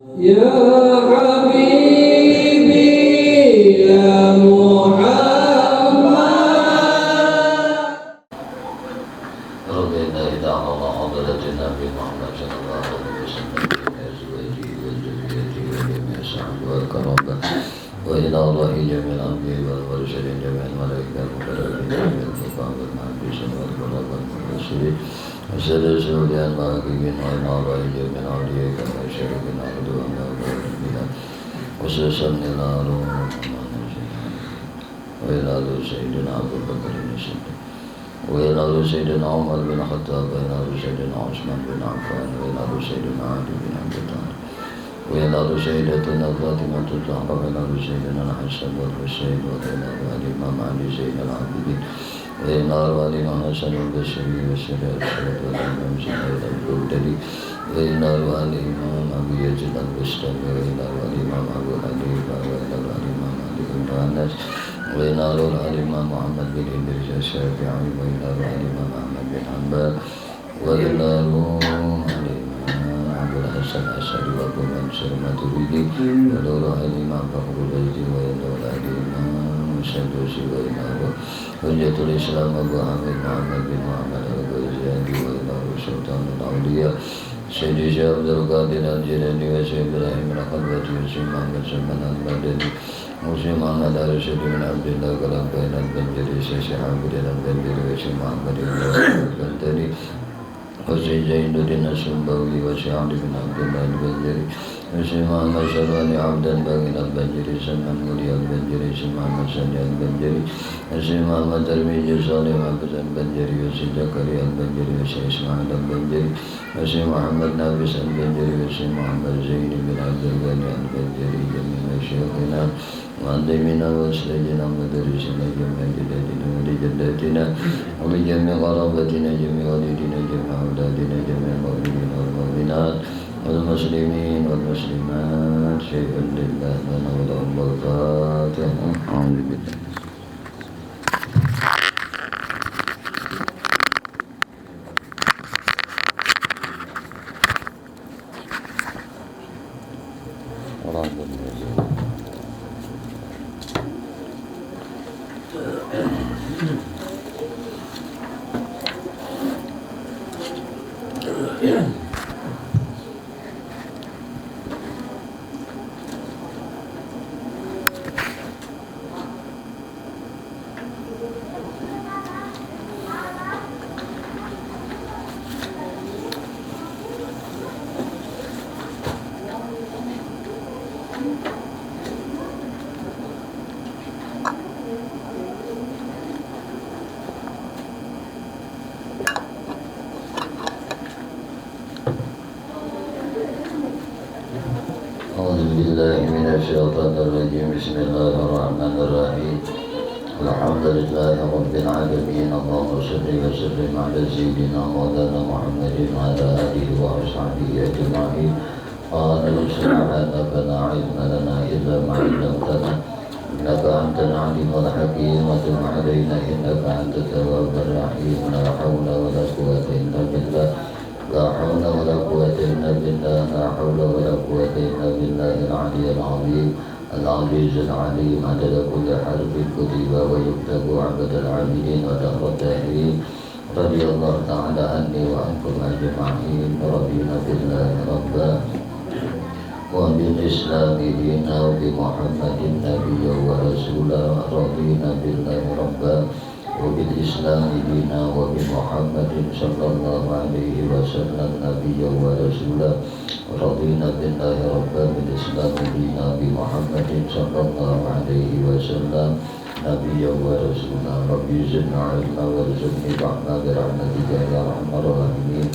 يا حبيبي يا محمد رضينا إذا عظم حضرتنا بمحمد صلى الله عليه وسلم جميع أزواجه وذريته وجميع صحبه والكرامة وإلى الله جميع الأنبياء والمرسلين جميع الملائكة المقربين جميع الخطاب المحدثين والبلغاء والمرسلين وسلسل سعوديا المحققين وإلى الله جميع الأولياء كما شركنا عدونا وبركنا وسلسل إلى روح وإلى سيدنا أبو بكر الصديق وإلى سيدنا عمر بن الخطاب وإلى سيدنا عثمان بن عفان وإلى سيدنا علي بن أبي طالب وإلى سيدتنا فاطمة الزهراء وإلى سيدنا الحسن والحسين وإلى الإمام علي زين العابدين وإلى الإمام حسن البصري وسيدنا الشهيد والإمام سعيد الخدري وإلى الإمام أبي يزيد البستامي وإلى الإمام أبو حنيفة وإلى الإمام علي بن أنس وإلى الإمام محمد بن إدريس الشافعي وإلى الإمام أحمد بن حنبل وإلى الإمام أبو الحسن الأشعري وأبو منصور الماتريدي وإلى الإمام فخر الرازي وإلى الإمام السدوسي وإلى حجة الإسلام أبو حميد محمد بن محمد الغزالي وإلى سلطان الأولياء سيدي شيخ عبد القادر الجيلاني وشيخ إبراهيم الخلوتي وشيخ محمد سلمان المدني وشيخ محمد الرشيد بن عبد الله كلام بين البنجري شيخ عبد البنجري وشيخ محمد البنجري وشيخ زين الدين السنبوي وشيخ علي بن عبد الله البنجري وشيخ محمد شراني عبد الباقي البنجري سلمان مولي البنجري وشيخ محمد سني البنجري وشيخ محمد ترميجي صالح عبد البنجري وشيخ زكريا البنجري وشيخ اسماعيل البنجري وشيخ محمد نافس البنجري وشيخ محمد زين بن عبد الغني البنجري جميع شيخنا معلمنا وأسلجنا ومدرسنا جميع جداتنا ولجداتنا ولجميع قرابتنا جميع والدنا جميع أولادنا جميع المؤمنين والمؤمنات والمسلمين والمسلمات شيئا لله لنا ولهم الفاتحة أعوذ بالله الشيطان الرجيم بسم الله الرحمن الرحيم الحمد لله رب العالمين اللهم صل وسلم على سيدنا مولانا محمد وعلى آله وأصحابه أجمعين قال سبحانك لا علم لنا إلا ما علمتنا إنك أنت العليم الحكيم وتب علينا إنك أنت التواب الرحيم لا حول ولا قوة إلا بالله لا حول ولا قوة إلا بالله لا حول ولا قوة إلا بالله العلي العظيم العزيز العليم عدد كل حرف كتب ويكتب عبد العابدين ودهر الداهرين رضي الله تعالى عني وعنكم أجمعين رضينا بالله ربا وبالإسلام دينا وبمحمد نبيا ورسولا رضينا بالله ربا وبالإسلام دينا وبمحمد صلى الله عليه وسلم نبيا ورسولا رضينا بالله ربا بالإسلام دينا بمحمد صلى الله عليه وسلم نبيا ورسولا ربي زدنا علما وارزقني فهما برحمتك يا أرحم الراحمين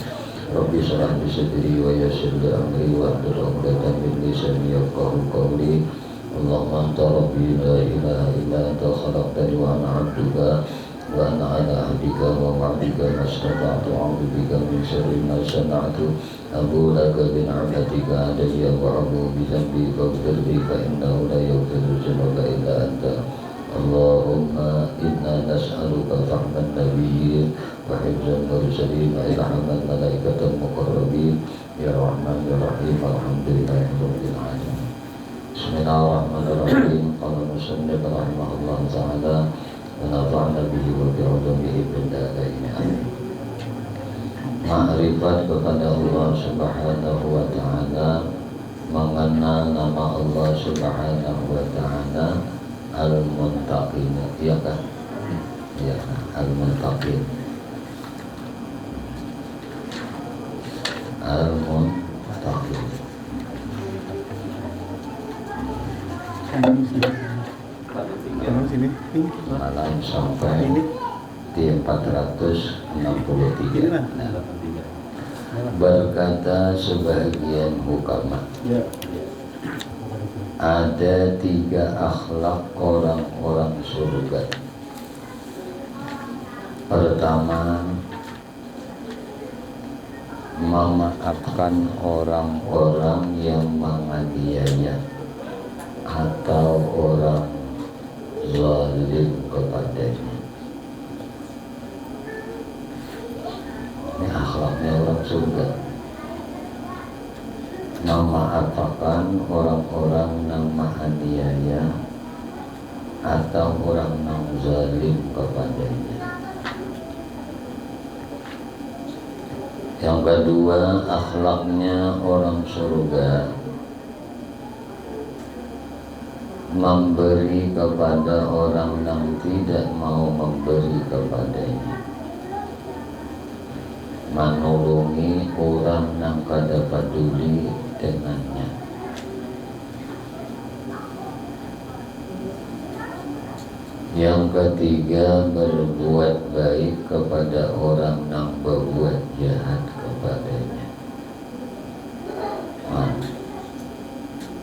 ربي اشرح لي صدري ويسر لي أمري واحلل عقدة من لساني يفقهوا قولي اللهم أنت ربي لا إله إلا أنت خلقتني وأنا عبدك وأنا على عهدك ووعدك ما استطعت أعوذ بك من شر ما صنعت أبو لك بنعمتك علي وأبو بذنبي فاغفر لي فإنه لا يغفر الذنوب إلا أنت اللهم إنا نسألك فهم النبيين وحفظ المرسلين وإلهام الملائكة المقربين Ya Rahman Ya Rahim Alhamdulillahi Rabbil Alamin. Bismillahirrahmanirrahim. Qala musannif rahimahullah ta'ala wa nafa'na bihi wa bi'ulumihi fid dharain amin. Ma'rifat kepada Allah Subhanahu wa ta'ala, mengenal nama Allah Subhanahu wa ta'ala, Al-Muntaqin, iya kan? Iya, Al-Muntaqin. Al-Muntaqin. Malam sampai di 463. Berkata sebagian hukama, ada 3 akhlak orang-orang surga. Pertama, memaafkan orang-orang yang menganiaya atau orang zalim kepadanya. Ini akhlaknya orang surga. Memaafkan orang-orang yang menganiaya atau orang yang zalim kepadanya. Yang kedua, akhlaknya orang surga, memberi kepada orang yang tidak mau memberi kepadanya, menolongi orang yang kada peduli dengannya. Yang ketiga, berbuat baik kepada orang yang berbuat jahat kepadanya. Nah,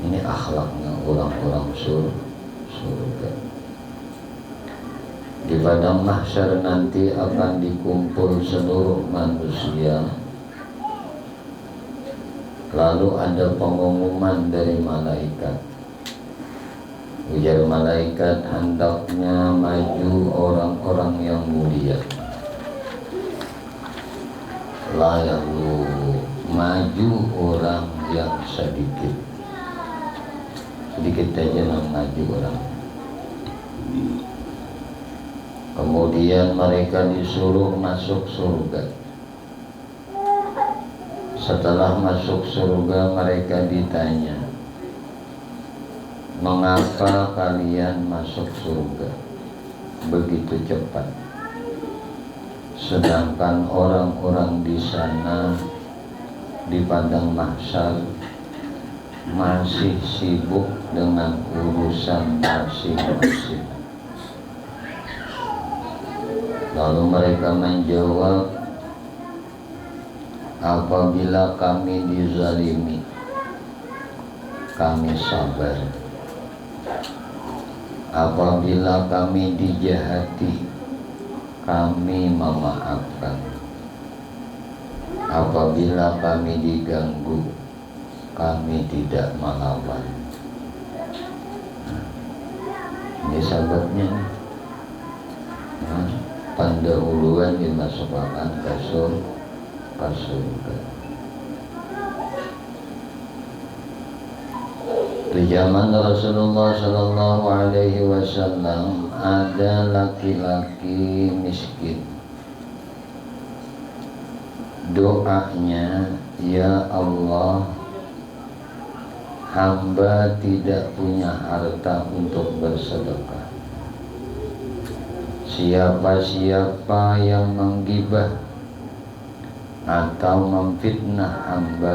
ini akhlaknya orang-orang surga. Di padang mahsyar nanti akan dikumpul seluruh manusia. Lalu ada pengumuman dari malaikat. Ujar malaikat, hendaknya maju orang-orang yang mulia. Lalu maju orang yang sedikit. Sedikit aja yang maju orang. Kemudian mereka disuruh masuk surga. Setelah masuk surga, mereka ditanya, mengapa kalian masuk surga begitu cepat, sedangkan orang-orang di sana di padang mahsyar masih sibuk dengan urusan masing-masing. Lalu mereka menjawab, apabila kami dizalimi, kami sabar. Apabila kami dijahati, kami memaafkan. Apabila kami diganggu, kami tidak melawan. Ini sahabatnya. Pendahuluan dimasukkan ke surga. Di zaman Rasulullah Sallallahu Alaihi Wasallam ada laki-laki miskin. Doanya, ya Allah, hamba tidak punya harta untuk bersedekah. Siapa-siapa yang menggibah atau memfitnah hamba,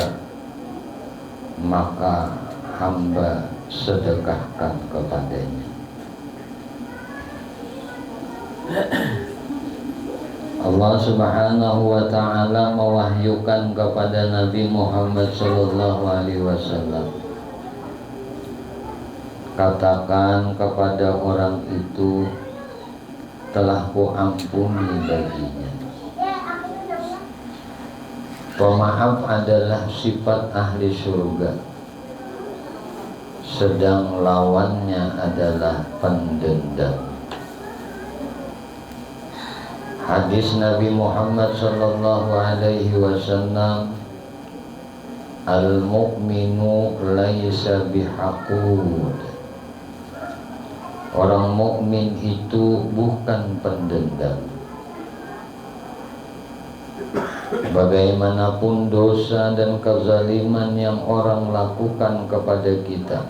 maka hamba sedekahkan kepadanya. Allah Subhanahu wa ta'ala mewahyukan kepada Nabi Muhammad sallallahu alaihi wasallam, katakan kepada orang itu, telah ku ampuni baginya. Pemaaf adalah sifat ahli surga, sedang lawannya adalah pendendam. Hadis Nabi Muhammad sallallahu alaihi wasallam, Al-mu'minu laisa bihaqud. Orang mukmin itu bukan pendendam. Bagaimanapun dosa dan kezaliman yang orang lakukan kepada kita,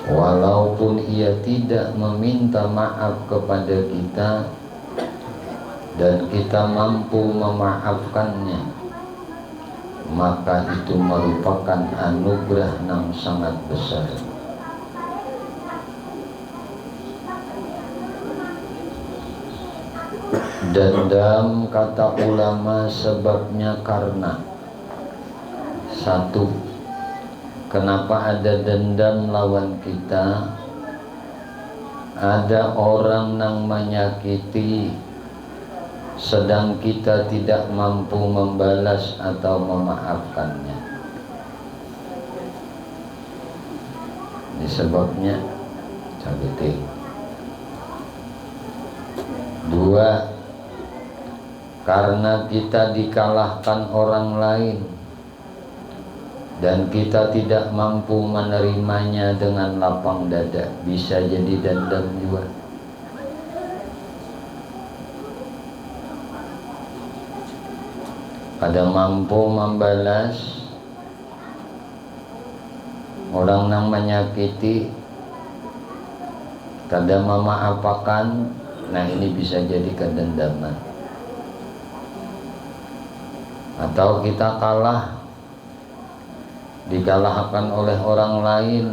walaupun ia tidak meminta maaf kepada kita dan kita mampu memaafkannya, maka itu merupakan anugerah yang sangat besar. Dendam, kata ulama, sebabnya karena satu, kenapa ada dendam lawan kita? Ada orang yang menyakiti, sedang kita tidak mampu membalas atau memaafkannya. Ini sebabnya sakiti. Dua, karena kita dikalahkan orang lain dan kita tidak mampu menerimanya dengan lapang dada, bisa jadi dendam juga. Kadang mampu membalas orang yang menyakiti, kadang memaafkan. Nah, ini bisa jadi kedendaman. Atau kita kalah, dikalahkan oleh orang lain,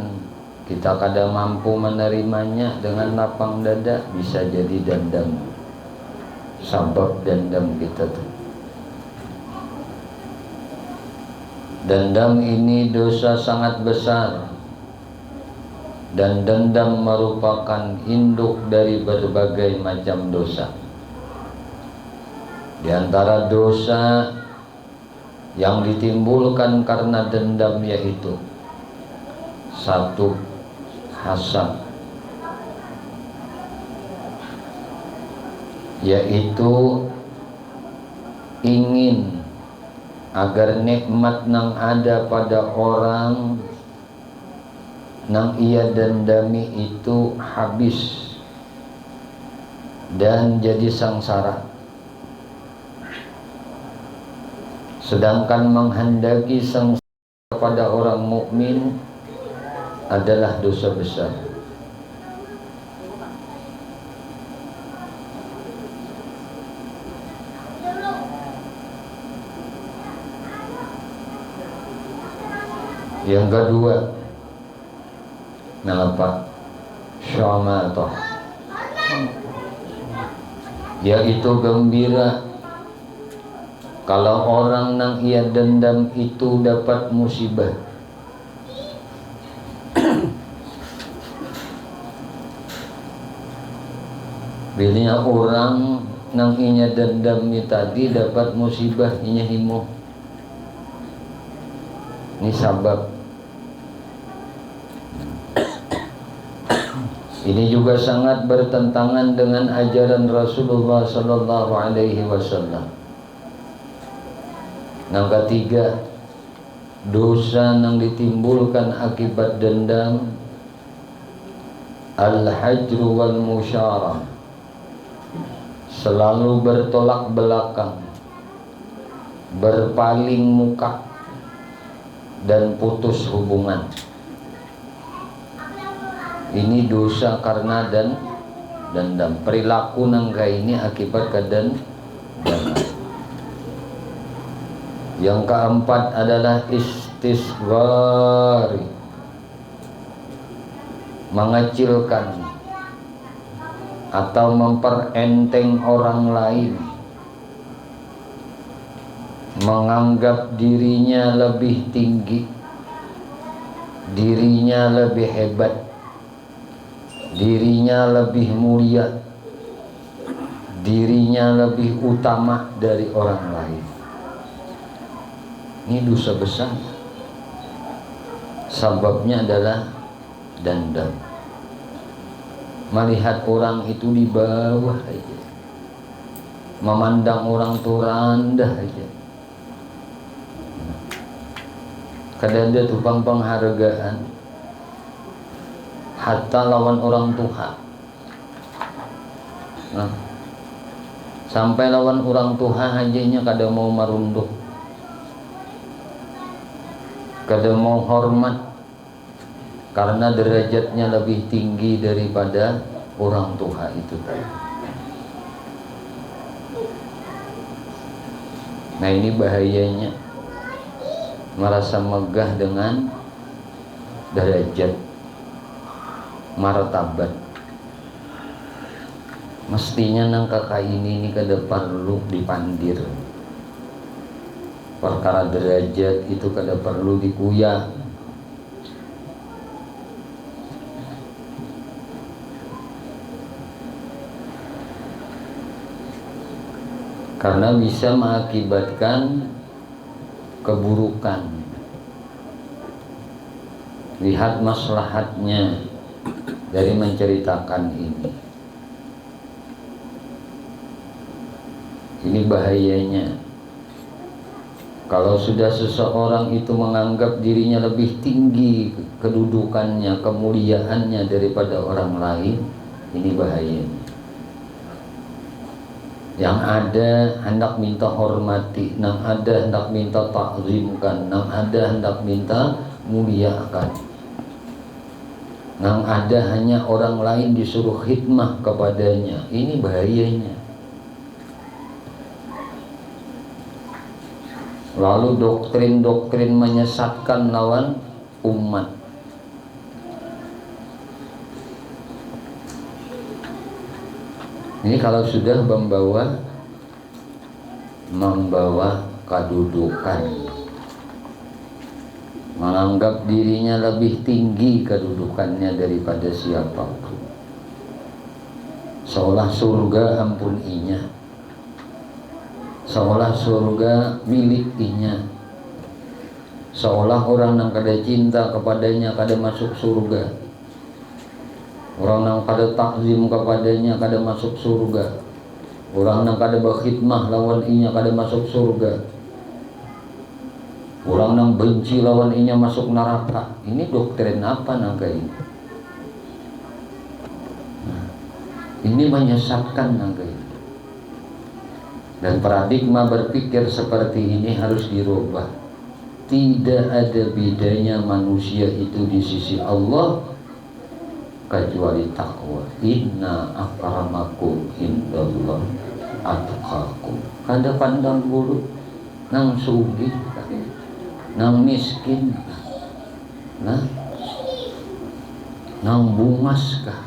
kita kadang mampu menerimanya dengan lapang dada, bisa jadi dendam. Sebab dendam kita tuh. Dendam ini dosa sangat besar, dan dendam merupakan induk dari berbagai macam dosa. Di antara dosa yang ditimbulkan karena dendam yaitu satu, hasad, yaitu ingin agar nikmat yang ada pada orang yang ia dendami itu habis dan jadi sengsara. Sedangkan menghendaki sengsara kepada orang mukmin adalah dosa besar. Yang kedua, nalapa syamatoh, yaitu gembira kalau orang yang ia dendam itu dapat musibah. Bila orang yang ia dendam ini tadi dapat musibah, inya himo. Ini sabab. Ini juga sangat bertentangan dengan ajaran Rasulullah sallallahu alaihi wasallam. Yang ketiga, dosa yang ditimbulkan akibat dendam, al-hajru wal musyarah, selalu bertolak belakang, berpaling muka, dan putus hubungan. Ini dosa karena dendam. Perilaku nangga ini akibat dendam. Yang keempat adalah istisghar, mengecilkan atau memperenteng orang lain, menganggap dirinya lebih tinggi, dirinya lebih hebat, dirinya lebih mulia, dirinya lebih utama dari orang lain. Ini dosa besar. Sebabnya adalah dendam. Melihat orang itu di bawah aja, memandang orang itu rendah aja. kada ada tupang penghargaan hatta lawan orang tua. Nah, sampai lawan orang tua hajanya kada mau marunduk, kada mau hormat karena derajatnya lebih tinggi daripada orang tua itu tadi. Nah, ini bahayanya merasa megah dengan derajat martabat. Mestinya nang kakak ini kada perlu dipandir. Perkara derajat itu kada perlu dikuya. Karena bisa mengakibatkan keburukan. Lihat maslahatnya dari menceritakan ini. Ini bahayanya. Kalau sudah seseorang itu menganggap dirinya lebih tinggi kedudukannya, kemuliaannya daripada orang lain, ini bahayanya. Yang ada hendak minta hormati, yang ada hendak minta takzimkan, yang ada hendak minta muliakan, yang ada hanya orang lain disuruh khidmah kepadanya. Ini bahayanya. Lalu doktrin-doktrin menyesatkan lawan umat. Ini kalau sudah membawa kedudukan, menganggap dirinya lebih tinggi kedudukannya daripada siapapun, seolah surga ampun inya, seolah surga milik inya, seolah orang yang kada cinta kepadanya kada masuk surga, orang yang kada takzim kepadanya kada masuk surga, orang yang kada berkhidmah lawan inya kada masuk surga, orang yang benci lawan inya masuk neraka. Ini doktrin apa nangka ini? Nah, ini menyesatkan nangka ini. Dan paradigma berpikir seperti ini harus dirubah. Tidak ada bedanya manusia itu di sisi Allah kecuali takwa. Inna akramakum indallah atqakum. Kada pandang bulu nang sugih, nang miskin, nah, nang bungas kah,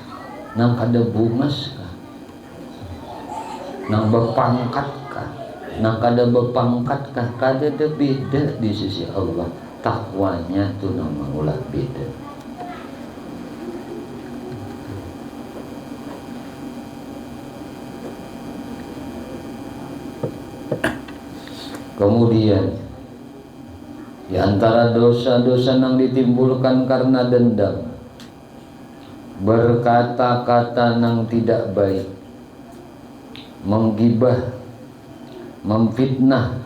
nang kada bungas kah, nang berpangkat kah, nang kada berpangkat kah, kada ada beda di sisi Allah. Takwanya tu nang mengulah beda. Kemudian di antara dosa-dosa yang ditimbulkan karena dendam, berkata-kata yang tidak baik, menggibah, memfitnah,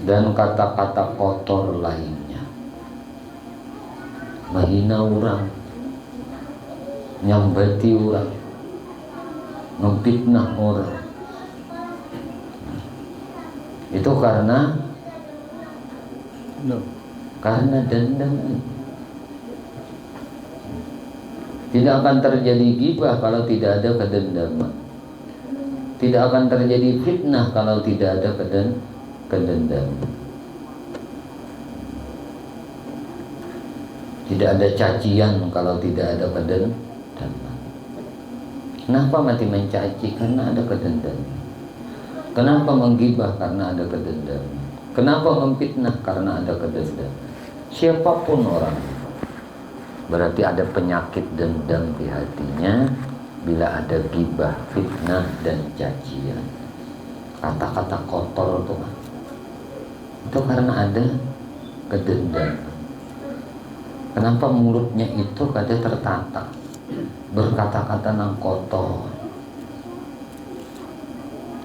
dan kata-kata kotor lainnya. Menghina orang, nyambati orang, memfitnah orang. Itu karena dendam. Tidak akan terjadi ghibah kalau tidak ada kedendaman. Tidak akan terjadi fitnah kalau tidak ada kedendaman. Tidak ada cacian kalau tidak ada kedendaman. Kenapa mati mencaci? Karena ada kedendaman. Kenapa menggibah? Karena ada kedendaman. Kenapa memfitnah? Karena ada kedendaman. Siapapun orang, berarti ada penyakit dendam di hatinya. Bila ada gibah, fitnah, dan cacian, kata-kata kotor itu karena ada kedendaman. Kenapa mulutnya itu kada tertata, berkata-kata nang kotor?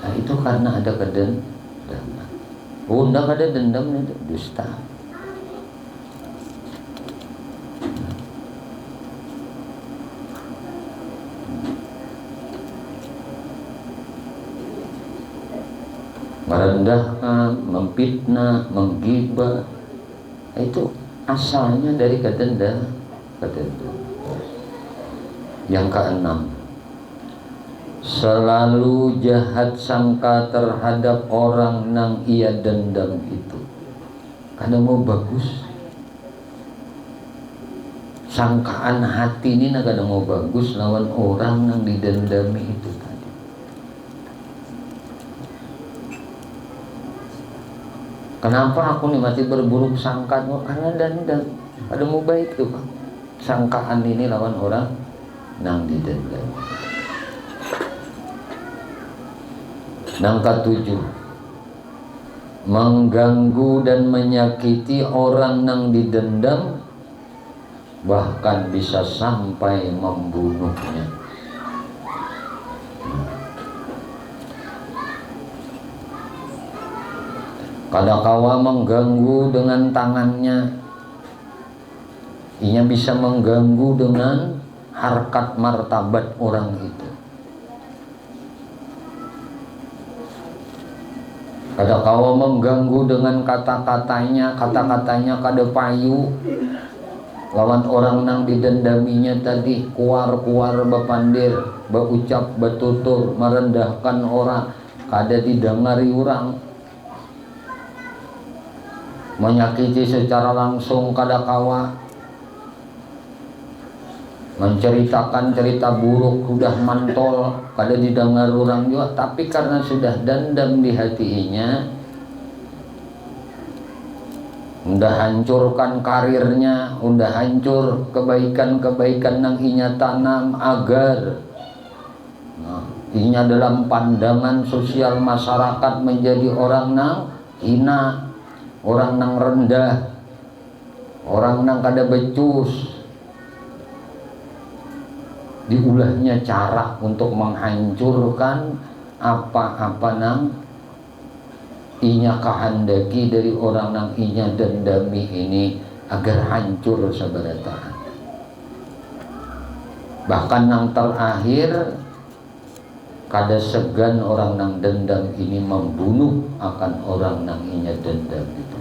Nah, itu karena ada kedendaman. Ndak ada dendam itu dusta. merendahkan, memfitnah, menggibah, itu asalnya dari kedendam. Yang keenam, selalu jahat sangka terhadap orang nang ia dendam itu. Karena mau bagus, sangkaan hati ini kadang mau bagus lawan orang nang didendami itu tadi. Kenapa aku nih masih berburuk sangka? Karena dendam. Ada mau baik tuh Pak. Sangkaan ini lawan orang nang didendam. Nang ketujuh, mengganggu dan menyakiti orang nang didendam, bahkan bisa sampai membunuhnya. Kadakawa mengganggu dengan tangannya, ia bisa mengganggu dengan harkat martabat orang itu. Kadakawa mengganggu dengan kata-katanya kada payu lawan orang nang didendaminya tadi, kuar-kuar bepandir, berucap betutur, merendahkan orang, kada didengari orang, menyakiti secara langsung kadakawa, menceritakan cerita buruk sudah mantol, kada didengar orang juga, tapi karena sudah dendam di hatinya, udah hancurkan karirnya, udah hancur kebaikan-kebaikan yang inya tanam agar inya dalam pandangan sosial masyarakat menjadi orang nang hina, orang nang rendah, orang nang kada becus. Diulahnya cara untuk menghancurkan apa-apa nang inya kehendaki dari orang nang inya dendami ini agar hancur sabarataan. Bahkan nang terakhir, kada segan orang nang dendam ini membunuh akan orang nang inya dendam itu.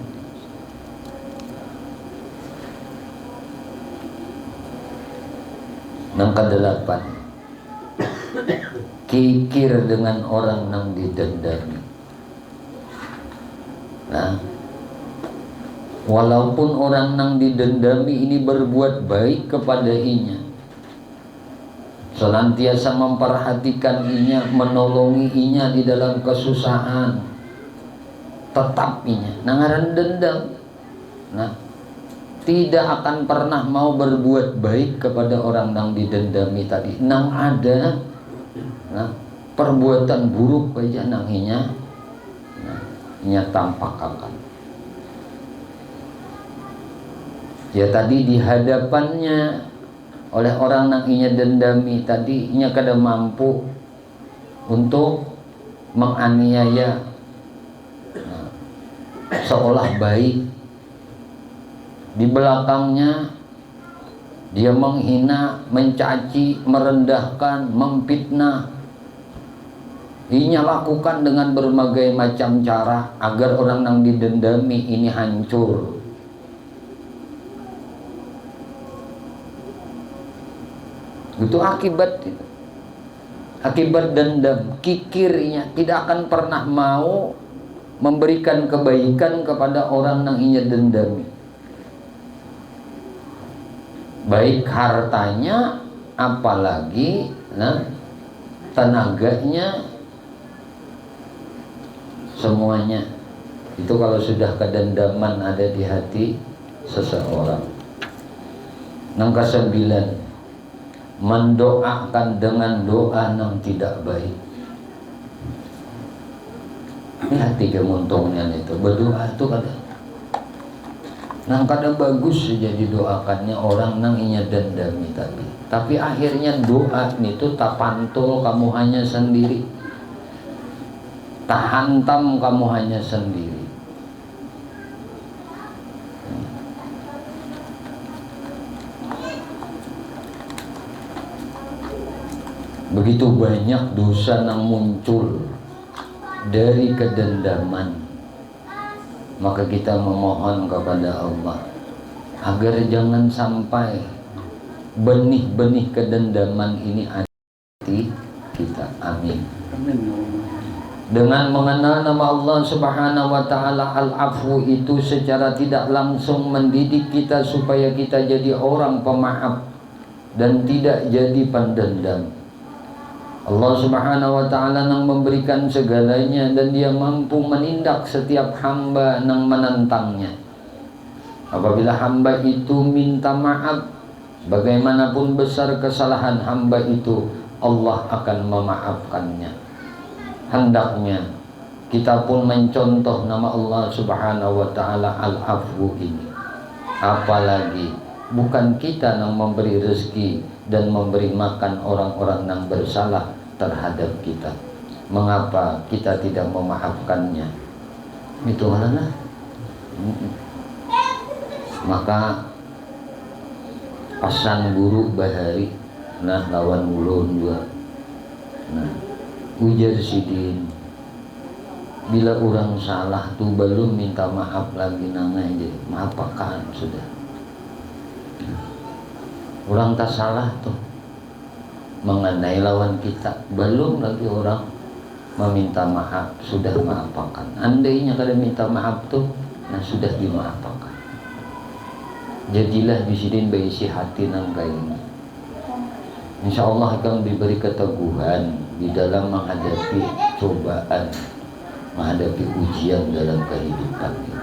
Nang kedelapan, kikir dengan orang nang didendami. Nah, walaupun orang nang didendami ini berbuat baik kepada inya, senantiasa memperhatikan inya, menolongi inya di dalam kesusahan, tetap inya nangaran dendam. Nah, tidak akan pernah mau berbuat baik kepada orang nang didendami tadi. Nang ada perbuatan buruk aja nang inya, inya tampakakan. Ya tadi di hadapannya oleh orang nang inya dendami tadi, inya kada mampu untuk menganiaya seolah baik. Di belakangnya dia menghina, mencaci, merendahkan, memfitnah. Inya lakukan dengan berbagai macam cara agar orang yang didendami ini hancur. Itu akibat itu. Akibat dendam, kikirnya tidak akan pernah mau memberikan kebaikan kepada orang yang inya dendami. Baik hartanya, apalagi tenaganya, semuanya itu kalau sudah kedendaman ada di hati seseorang. Yang kesembilan, mendoakan dengan doa yang tidak baik. Ini hati kemuntungnya itu, berdoa itu kadang bagus saja didoakannya orang nang inya dendami tadi, tapi akhirnya doa itu tak pantul kamu hanya sendiri, tak hantam kamu hanya sendiri. Begitu banyak dosa yang muncul dari kedendaman. Maka kita memohon kepada Allah agar jangan sampai benih-benih kedendaman ini ada di kita. Amin. Dengan mengenal nama Allah Subhanahu wa taala Al-Afu itu secara tidak langsung mendidik kita supaya kita jadi orang pemaaf dan tidak jadi pendendam. Allah Subhanahu wa taala yang memberikan segalanya dan dia mampu menindak setiap hamba yang menentangnya. Apabila hamba itu minta maaf, bagaimanapun besar kesalahan hamba itu, Allah akan memaafkannya. Hendaknya kita pun mencontoh nama Allah Subhanahu wa taala Al-Afu ini. Apalagi bukan kita yang memberi rezeki dan memberi makan orang-orang yang bersalah terhadap kita. Mengapa kita tidak memaafkannya? Itu mana? Maka pasan guru bahari nah lawan ulun juga. Nah, ujar sidin bila orang salah tuh belum minta maaf lagi nanga aja maafakan sudah. Orang tak salah tuh mengenai lawan kita belum lagi orang meminta maaf sudah maafakan. Andainya kada minta maaf tuh nah sudah dimaafkan. Jadilah bisidin baisi hati nang kaini. Insya Allah akan diberi keteguhan di dalam menghadapi cobaan, menghadapi ujian dalam kehidupan ini.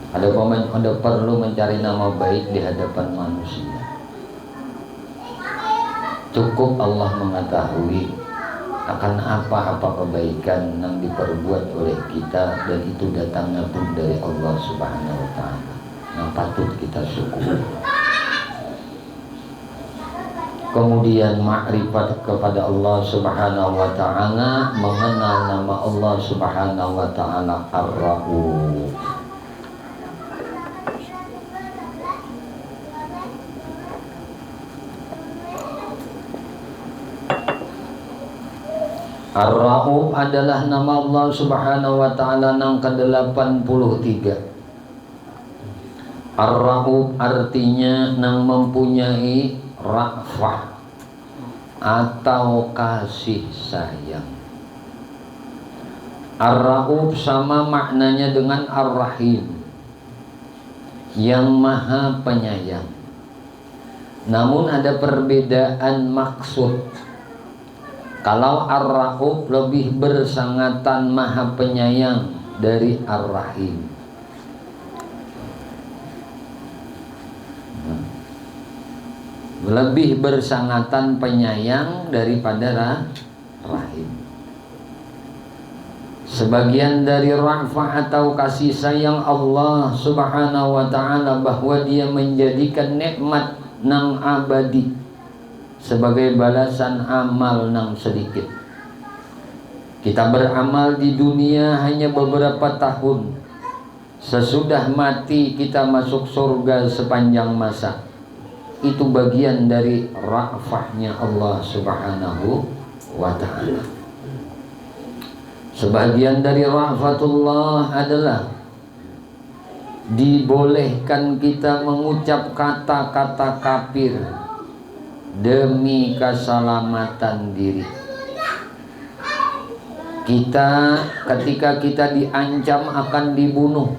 Ada perlu mencari nama baik di hadapan manusia. Cukup Allah mengetahui akan apa-apa kebaikan yang diperbuat oleh kita dan itu datangnya pun dari Allah Subhanahu wa taala. Yang patut kita syukuri. Kemudian makrifat kepada Allah Subhanahu wa taala, mengenal nama Allah Subhanahu wa taala Ar-Rauf. Ar-Rauf adalah nama Allah Subhanahu wa taala yang ke-83. Ar-Rauf artinya yang mempunyai ra'fah atau kasih sayang. Ar-Rauf sama maknanya dengan Ar-Rahim, yang maha penyayang. Namun ada perbedaan maksud. Kalau Ar-Rauf lebih bersangatan maha penyayang dari Ar-Rahim. Lebih bersangatan penyayang daripada Rahim. Sebagian dari ra'fah atau kasih sayang Allah Subhanahu wa ta'ala bahwa dia menjadikan nikmat nang abadi sebagai balasan amal nang sedikit. Kita beramal di dunia hanya beberapa tahun. Sesudah mati kita masuk surga sepanjang masa. Itu bagian dari ra'fahnya Allah Subhanahu wa ta'ala. Sebagian dari ra'fatullah adalah dibolehkan kita mengucap kata-kata kafir demi keselamatan diri. Ketika kita diancam akan dibunuh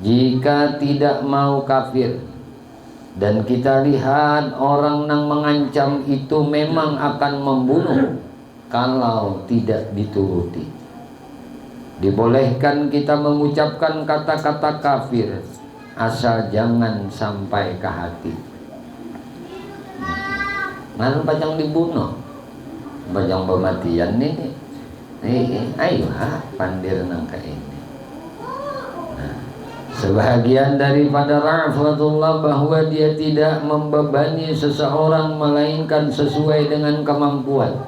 jika tidak mau kafir, dan kita lihat orang yang mengancam itu memang akan membunuh kalau tidak dituruti, dibolehkan kita mengucapkan kata-kata kafir asal jangan sampai ke hati. Ngan pajang dibunuh, pajang pematian ini, ayo pandir nangka ini. Nah, sebahagian daripada ra'fatullah bahwa dia tidak membebani seseorang melainkan sesuai dengan kemampuan.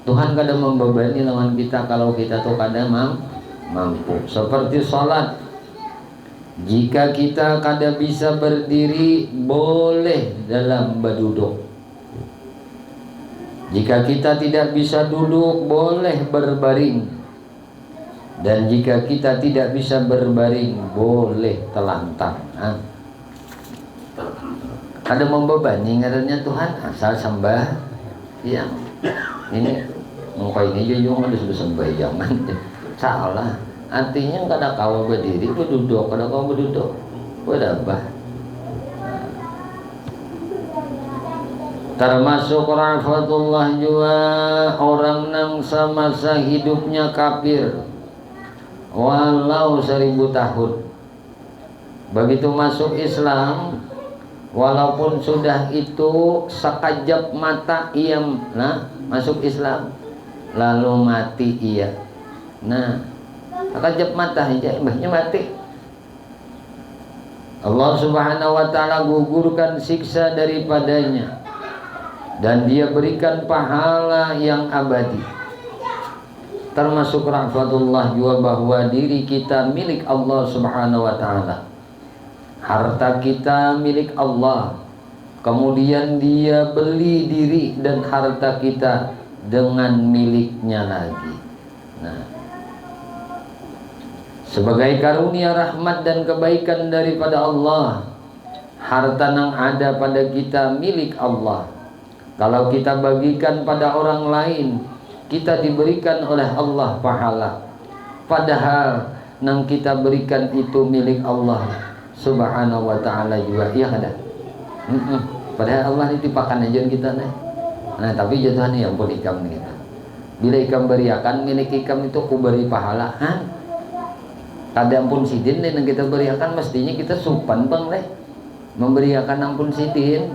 Tuhan kadang membebani lawan kita kalau kita tuh kadang mampu. Seperti salat, jika kita kadang bisa berdiri boleh dalam berduduk. Jika kita tidak bisa duduk, boleh berbaring. Dan jika kita tidak bisa berbaring, boleh telantang. Ada membebani ngarannya Tuhan, asal sembah. Iya. Ini mungkin ini juga ada sembahyang. Salah. Artinya kada kau berdiri, berduduk, kada kau berduduk. Berapa? Termasuk rahmatullah juga orang yang semasa hidupnya kafir walau 1000 tahun, begitu masuk Islam walaupun sudah itu sekejap mata ia masuk Islam lalu mati ia, sekejap mata aja imbahnya mati. Allah Subhanahu wa ta'ala gugurkan siksa daripadanya dan dia berikan pahala yang abadi. Termasuk rahmatullah juga bahwa diri kita milik Allah Subhanahu wa ta'ala, harta kita milik Allah. Kemudian dia beli diri dan harta kita dengan miliknya lagi. Sebagai karunia rahmat dan kebaikan daripada Allah, harta yang ada pada kita milik Allah. Kalau kita bagikan pada orang lain, kita diberikan oleh Allah pahala. Padahal yang kita berikan itu milik Allah Subhanahu wa ta'ala juga. Iya kada? Padahal Allah ditipakan aja kita nih. Tapi jatuhannya yang pun ikam nih kita. Bila ikam beriakan milik ikam itu ku beri pahala. Kada ampun sidin yang kita beriakan mestinya kita supan bang leh memberiakan ampun sidin.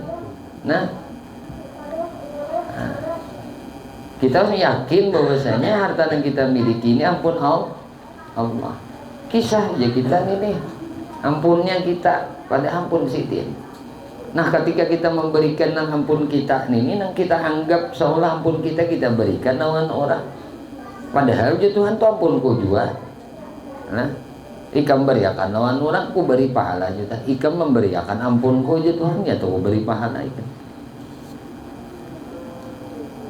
Kita harus yakin bahwasanya harta yang kita miliki ini ampun Allah. Kisah aja kita ini ampunnya kita pada ampun sidin. Ketika kita memberikan ampun kita ini, kita anggap seolah ampun kita berikan lawan orang. Padahal Tuhan tu ampunku juga. Ikam beriakan lawan orang, ku beri pahala juga. Ikam memberiakan ampunku Tuhan, ya tuh beri pahala itu.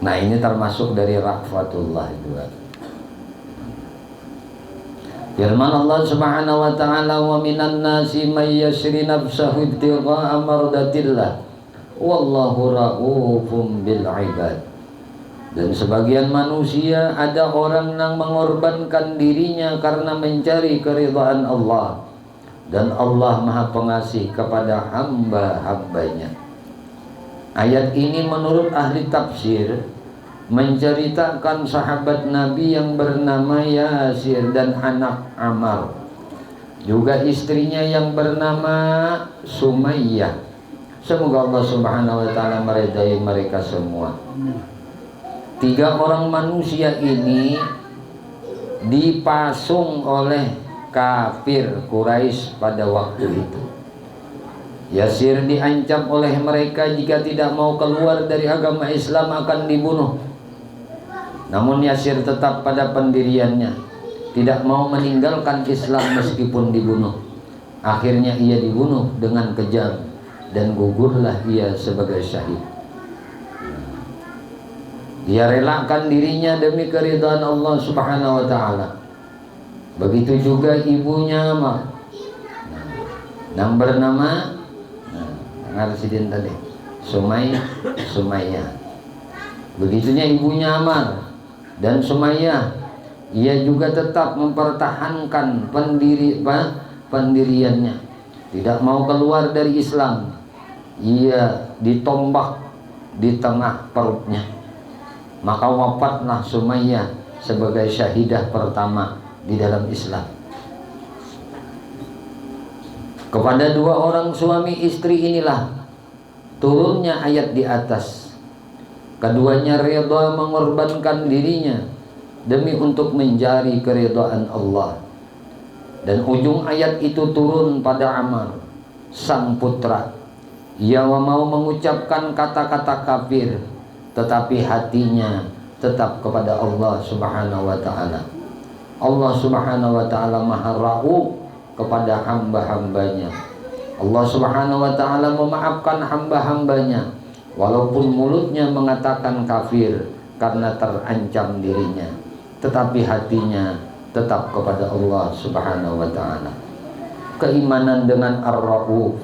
Ini termasuk dari rahmatullah juga. Firman Allah Subhanahu wa ta'ala, wa minan nasi may yashri nafsahu ibtigha'a mardatillah wallahu ra'ufum bil ibad. Dan sebagian manusia ada orang yang mengorbankan dirinya karena mencari keridhaan Allah, dan Allah Maha Pengasih kepada hamba-hambanya. Ayat ini menurut ahli tafsir menceritakan sahabat Nabi yang bernama Yasir dan anak Ammar, juga istrinya yang bernama Sumayyah. Semoga Allah Subhanahu wa ta'ala meridai mereka semua. 3 orang manusia ini dipasung oleh kafir Quraisy pada waktu itu. Yasir diancam oleh mereka jika tidak mau keluar dari agama Islam akan dibunuh. Namun Yasir tetap pada pendiriannya, tidak mau meninggalkan Islam meskipun dibunuh. Akhirnya ia dibunuh dengan kejam dan gugurlah ia sebagai syahid. Dia relakan dirinya demi keridhaan Allah Subhanahu wa ta'ala. Begitu juga ibunya Ammar, yang bernama Ngarsidin tadi Sumayyah. Begitunya ibunya Ammar dan Sumayyah, ia juga tetap mempertahankan pendiriannya, tidak mau keluar dari Islam. Ia ditombak di tengah perutnya. Maka wafatlah Sumayyah sebagai syahidah pertama di dalam Islam. Kepada 2 orang suami istri inilah turunnya ayat di atas. Keduanya reda mengorbankan dirinya demi untuk mencari keridhaan Allah. Dan ujung ayat itu turun pada Ammar, sang putra. Ia mau mengucapkan kata-kata kafir, tetapi hatinya tetap kepada Allah Subhanahu wa ta'ala. Allah Subhanahu wa ta'ala Maha Ra'uf kepada hamba-hambanya. Allah Subhanahu wa ta'ala memaafkan hamba-hambanya Walaupun mulutnya mengatakan kafir karena terancam dirinya, tetapi hatinya tetap kepada Allah Subhanahu wa taala. Keimanan dengan Ar-Rauf,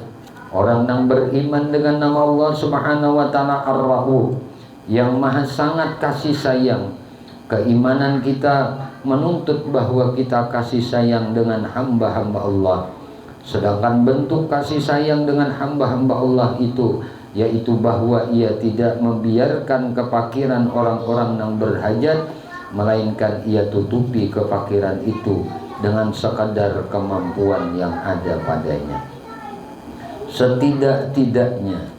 orang yang beriman dengan nama Allah Subhanahu wa taala Ar-Rauf, yang maha sangat kasih sayang. Keimanan kita menuntut bahwa kita kasih sayang dengan hamba-hamba Allah. Sedangkan bentuk kasih sayang dengan hamba-hamba Allah itu, yaitu bahwa ia tidak membiarkan kefakiran orang-orang yang berhajat, melainkan ia tutupi kefakiran itu dengan sekadar kemampuan yang ada padanya. Setidak-tidaknya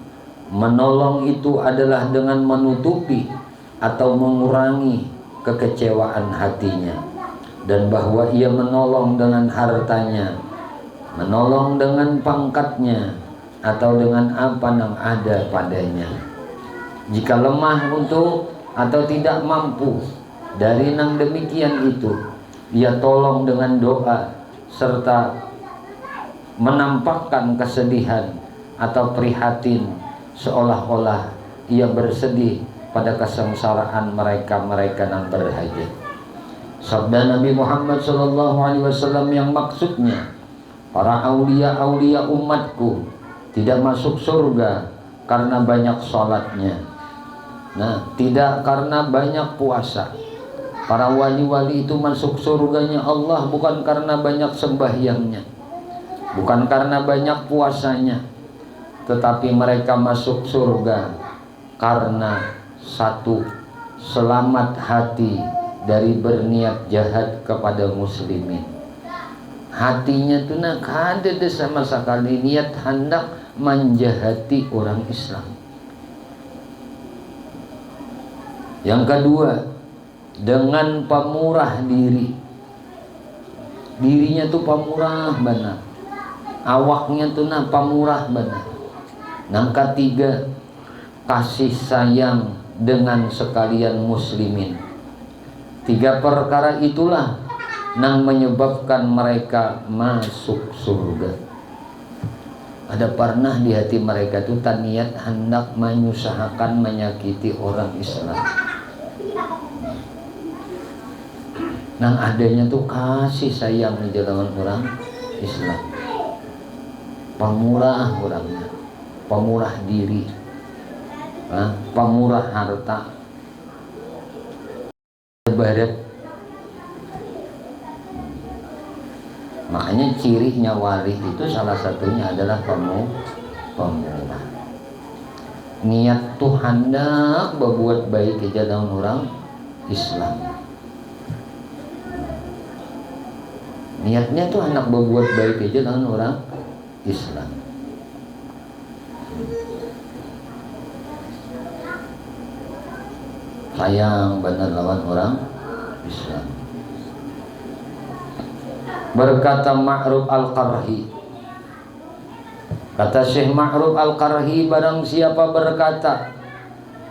menolong itu adalah dengan menutupi atau mengurangi kekecewaan hatinya, dan bahwa ia menolong dengan hartanya, menolong dengan pangkatnya, atau dengan apa yang ada padanya. Jika lemah untuk atau tidak mampu dari yang demikian itu, ia tolong dengan doa serta menampakkan kesedihan atau prihatin, seolah-olah ia bersedih pada kesengsaraan mereka-mereka yang berhajat. Sabda Nabi Muhammad SAW yang maksudnya, para aulia-aulia umatku tidak masuk surga karena banyak sholatnya, tidak karena banyak puasa. Para wali-wali itu masuk surganya Allah bukan karena banyak sembahyangnya, bukan karena banyak puasanya, tetapi mereka masuk surga karena satu, selamat hati dari berniat jahat kepada muslimin. Hatinya itu nak ada sama sekali niat hendak menjahati orang Islam. Yang kedua, dengan pemurah diri. Dirinya tuh pemurah benar, awaknya tuh pemurah benar. Yang ketiga, kasih sayang dengan sekalian muslimin. Tiga perkara itulah yang menyebabkan mereka masuk surga. Ada pernah di hati mereka itu tak niat hendak menyusahkan, menyakiti orang Islam. Nang adanya tuh kasih sayang di jalan orang Islam. Pemurah orangnya, pemurah diri, pemurah harta. Barat. Makanya cirinya wali itu salah satunya adalah pemurah. Niat tuh hendak berbuat baik ke jalan orang Islam. Niatnya tuh hendak berbuat baik ke jalan orang Islam. Sayang benar lawan orang Islam. Berkata Ma'ruf Al-Qarhi, kata Syekh Ma'ruf Al-Qarhi, barang siapa berkata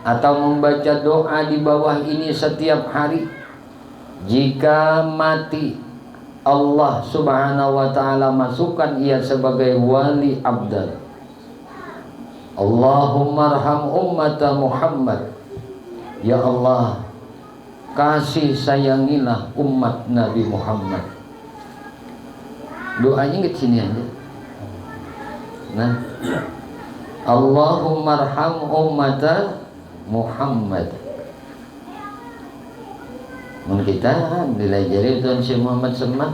atau membaca doa di bawah ini setiap hari, jika mati Allah Subhanahu wa ta'ala masukkan ia sebagai wali abdal. Allahumma arham ummata Muhammad, ya Allah kasih sayangilah umat Nabi Muhammad. Doanya ke sini aja. Allahumma arham ummata Muhammad. Mun kita nilai jari Tuhan Syekh Muhammad Semat,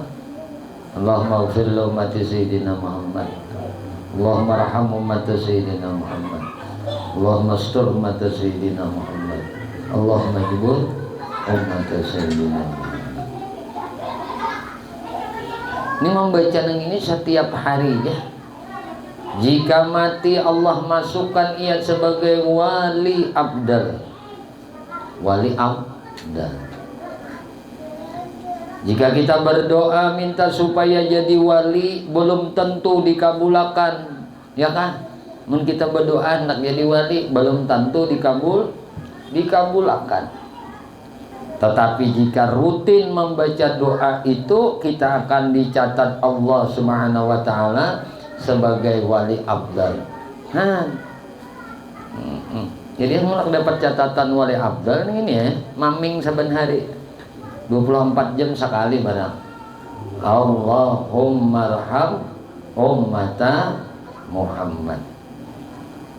Allahumma ighfir li ummati Sayyidina Muhammad, Allahumma arham ummata Sayyidina Muhammad, Allahumma astur ummata Sayyidina Muhammad, Allahumma jibur ummata Sayyidina Muhammad. Ini membaca yang ini setiap hari ya. Jika mati Allah masukkan ia sebagai wali abdal. Wali abdal. Jika kita berdoa minta supaya jadi wali, belum tentu dikabulkan, ya kan? Mun kita berdoa nak jadi wali, belum tentu dikabulkan. Tetapi jika rutin membaca doa itu, kita akan dicatat Allah Subhanahu wa ta'ala sebagai wali abdal. Jadi mulak dapat catatan wali abdal ini ya, maming saben hari 24 jam sekali barang. Allahumma arham ummata Muhammad.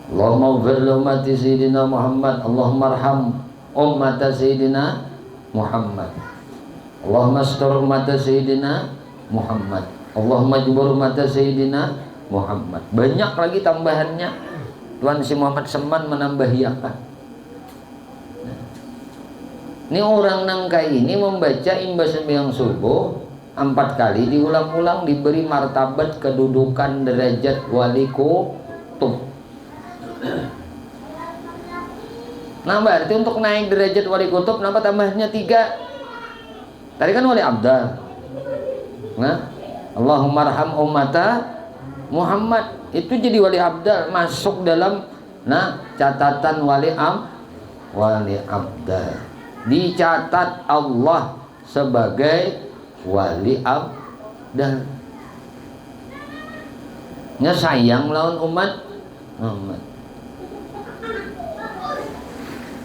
Allahumma ighfir li ummati sayyidina Muhammad. Allahumma arham ummata sayyidina Muhammad. Allahumma astur ummata sayyidina Muhammad. Allahumma jubur ummata sayyidina Muhammad. Banyak lagi tambahannya. Tuan si Muhammad Seman menambahiakan. Ini orang nangka ini membaca imbas sembahyang subuh 4 kali diulang-ulang, diberi martabat kedudukan derajat wali kutub. Nah berarti untuk naik derajat wali kutub kenapa tambahnya 3? Tadi kan wali abdal. Nah, Allahumma arham ummata Muhammad, itu jadi wali abdal, masuk dalam catatan wali abdal. Dicatat Allah sebagai wali abdal. Nya sayang lawan umat Muhammad.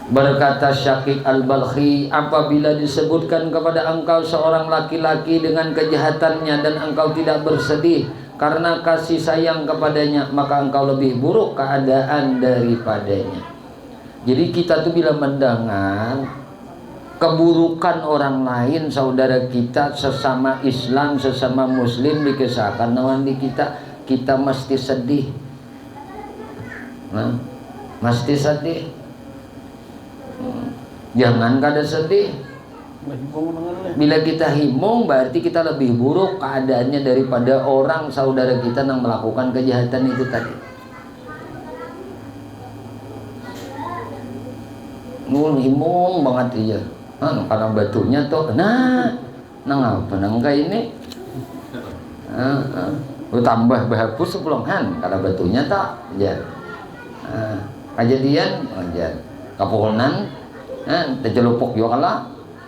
Berkata Syakik Al-Balkhi, apabila disebutkan kepada engkau seorang laki-laki dengan kejahatannya dan engkau tidak bersedih karena kasih sayang kepadanya, maka engkau lebih buruk keadaan daripadanya. Jadi kita tuh bila mendengar keburukan orang lain, saudara kita sesama Islam, sesama Muslim dikisahkan lawan di kita mesti sedih. Nah, mesti sedih. Jangan kada sedih. Bila kita himung berarti kita lebih buruk keadaannya daripada orang saudara kita yang melakukan kejahatan itu tadi. Himung banget iya. Karena batunya tuh ngapa nangka ini? Lu tambah bahapus sepulungan karena batunya tak jar. Kejadian jar. Kapulnan terjelupuk juga kalah.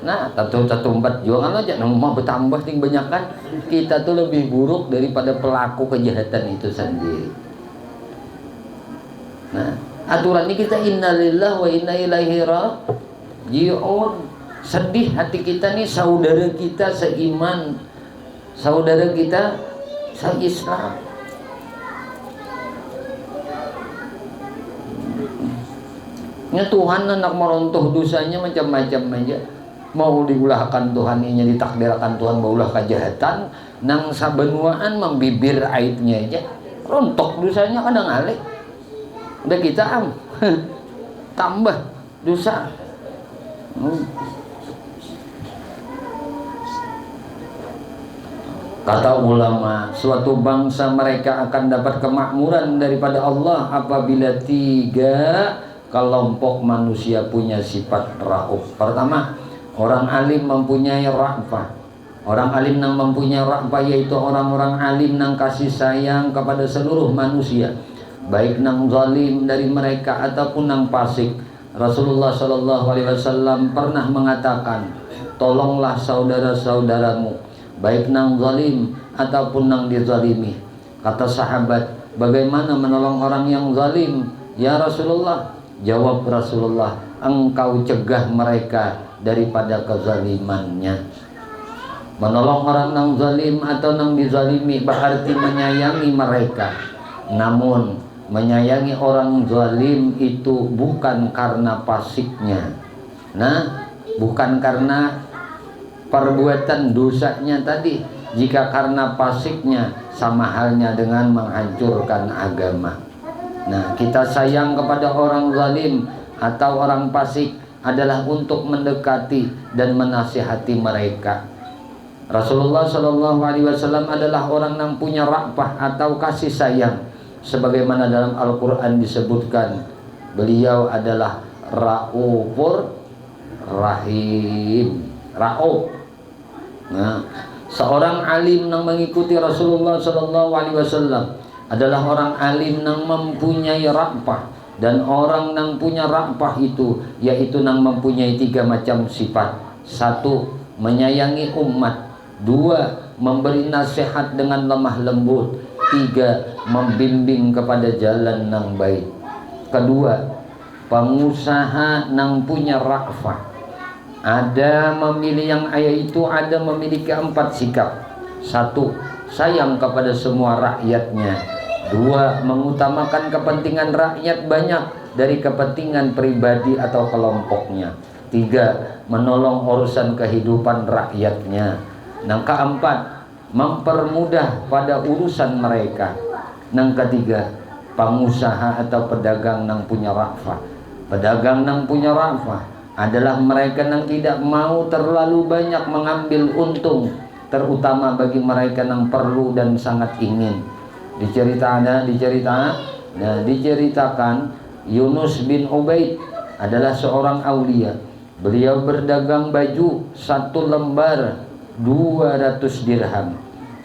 Nah, tatumbat juga kan aja, mau bertambah ting banyak kan. Kita tuh lebih buruk daripada pelaku kejahatan itu sendiri. Nah, aturan ini kita innalillahi wa inna ilaihi raji'un. Sedih hati kita nih, saudara kita seiman, saudara kita se-Islam. Nya Tuhan hendak merontoh dosanya macam-macam aja. Mau diulahkan Tuhan ini ditakdirkan Tuhan maulah kejahatan nang sabenuaan membibir aibnya aja rontok dosanya kadang alih udah kita tambah dosa. Kata ulama, suatu bangsa mereka akan dapat kemakmuran daripada Allah apabila 3 kelompok manusia punya sifat rauf. Pertama, orang alim mempunyai ra'fah. Orang alim yang mempunyai ra'fah yaitu orang-orang alim yang kasih sayang kepada seluruh manusia, baik nang zalim dari mereka ataupun nang fasik. Rasulullah SAW pernah mengatakan, tolonglah saudara-saudaramu, baik nang zalim ataupun nang dizalimi. Kata sahabat, bagaimana menolong orang yang zalim ya Rasulullah? Jawab Rasulullah, engkau cegah mereka daripada kezalimannya. Menolong orang yang zalim atau yang dizalimi berarti menyayangi mereka. Namun menyayangi orang zalim itu bukan karena fasiknya. Nah, bukan karena perbuatan dosanya tadi. Jika karena fasiknya, sama halnya dengan menghancurkan agama. Nah, kita sayang kepada orang zalim atau orang fasik adalah untuk mendekati dan menasihati mereka. Rasulullah SAW adalah orang yang punya ra'fah atau kasih sayang, sebagaimana dalam Al-Quran disebutkan beliau adalah Ra'ufur Rahim. Ra'uf. Nah, seorang alim yang mengikuti Rasulullah SAW adalah orang alim yang mempunyai ra'fah. Dan orang yang punya ra'fah itu yaitu yang mempunyai 3 macam sifat. 1. Menyayangi umat. 2. Memberi nasihat dengan lemah lembut. 3. Membimbing kepada jalan yang baik. Kedua, pengusaha nang punya ra'fah. Ada memilih yang ayat itu, ada memiliki 4 sikap. 1, sayang kepada semua rakyatnya. 2, mengutamakan kepentingan rakyat banyak dari kepentingan pribadi atau kelompoknya. 3, menolong urusan kehidupan rakyatnya. Yang keempat, mempermudah pada urusan mereka. Yang ketiga, pengusaha atau pedagang yang punya ra'fah. Pedagang yang punya ra'fah adalah mereka yang tidak mau terlalu banyak mengambil untung, terutama bagi mereka yang perlu dan sangat ingin. Diceritakan Yunus bin Ubaid adalah seorang aulia. Beliau berdagang baju 1 lembar 200 dirham.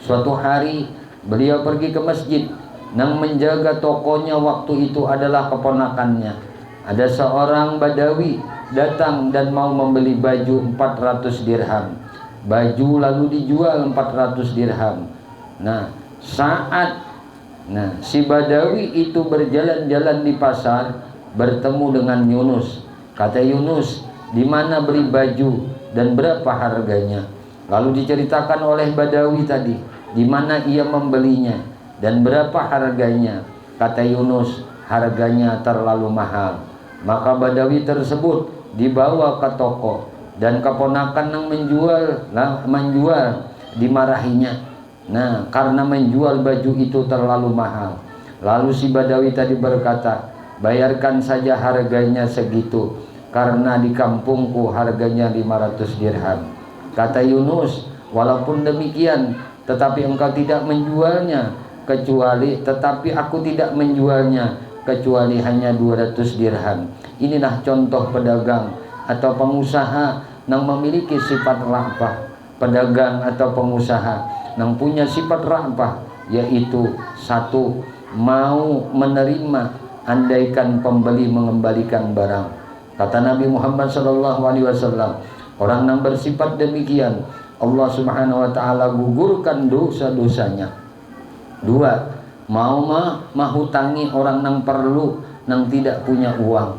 Suatu hari beliau pergi ke masjid. Yang menjaga tokonya waktu itu adalah keponakannya. Ada seorang Badawi datang dan mau membeli baju 400 dirham. Baju lalu dijual 400 dirham. Si Badawi itu berjalan-jalan di pasar, bertemu dengan Yunus. Kata Yunus, di mana beli baju dan berapa harganya? Lalu diceritakan oleh Badawi tadi, di mana ia membelinya dan berapa harganya. Kata Yunus, harganya terlalu mahal. Maka Badawi tersebut dibawa ke toko dan keponakan yang menjual dimarahinya. Karena menjual baju itu terlalu mahal. Lalu si Badawi tadi berkata, bayarkan saja harganya segitu, karena di kampungku harganya 500 dirham. Kata Yunus, walaupun demikian, tetapi engkau tidak menjualnya tetapi aku tidak menjualnya kecuali hanya 200 dirham. Inilah contoh pedagang atau pengusaha yang memiliki sifat ra'fah. Pedagang atau pengusaha yang punya sifat ra'fah, yaitu 1, mau menerima andaikan pembeli mengembalikan barang. Kata Nabi Muhammad SAW, orang yang bersifat demikian, Allah Subhanahu wa ta'ala gugurkan dosa-dosanya. 2, mau menghutangi orang yang perlu, yang tidak punya uang.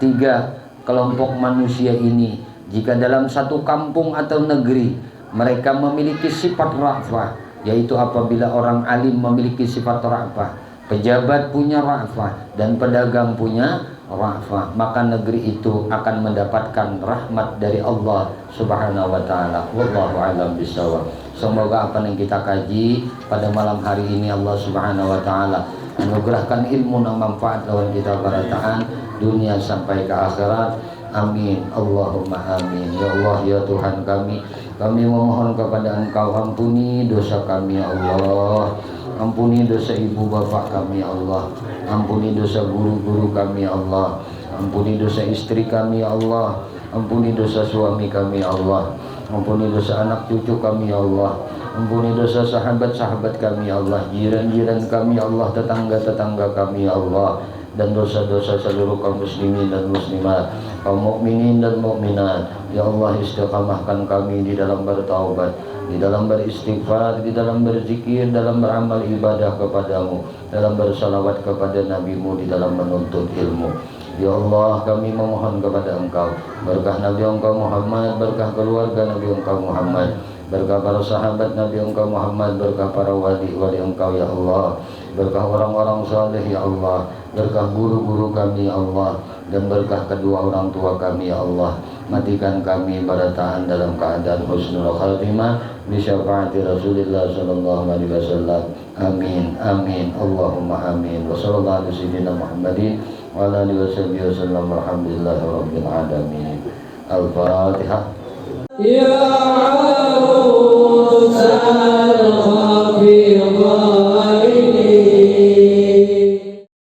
3, kelompok manusia ini jika dalam satu kampung atau negeri mereka memiliki sifat ra'fah, yaitu apabila orang alim memiliki sifat ra'fah, pejabat punya ra'fah, dan pedagang punya ra'fah, maka negeri itu akan mendapatkan rahmat dari Allah Subhanahu wa ta'ala. Wallahu a'lam bishawab. Semoga apa yang kita kaji pada malam hari ini Allah Subhanahu wa ta'ala anugerahkan ilmu yang manfaat lawan kita barataan dunia sampai ke akhirat. Amin. Allahumma amin. Ya Allah, ya Tuhan kami memohon kepada Engkau, ampuni dosa kami ya Allah. Ampuni dosa ibu bapak kami ya Allah. Ampuni dosa guru-guru kami ya Allah. Ampuni dosa istri kami ya Allah. Ampuni dosa suami kami ya Allah. Ampuni dosa anak cucu kami ya Allah. Ampuni dosa sahabat-sahabat kami ya Allah. Jiran-jiran kami ya Allah. Tetangga-tetangga kami ya Allah. Dan dosa-dosa seluruh kaum muslimin dan muslimat, kaum mukminin dan mukminat. Ya Allah, istiqamahkan kami di dalam bertaubat, di dalam beristighfar, di dalam berzikir, dalam beramal ibadah kepadamu, dalam bersalawat kepada nabimu, di dalam menuntut ilmu. Ya Allah, kami memohon kepada Engkau berkah Nabi Engkau Muhammad, berkah keluarga Nabi Engkau Muhammad, berkah para sahabat Nabi Engkau Muhammad, berkah para wali-wali Engkau ya Allah, berkah orang-orang saleh ya Allah, berkah guru-guru kami ya Allah, dan berkah kedua orang tua kami ya Allah. Matikan kami pada tahan dalam keadaan husnul khatimah bi syafaati Rasulillah sallallahu alaihi wasallam. Amin amin Allahumma amin. Wa sallallahu alaihi sayyidina Muhammadin wa ala alihi wasallam. Alhamdulillahirabbil alamin. Al-Fatihah. Ya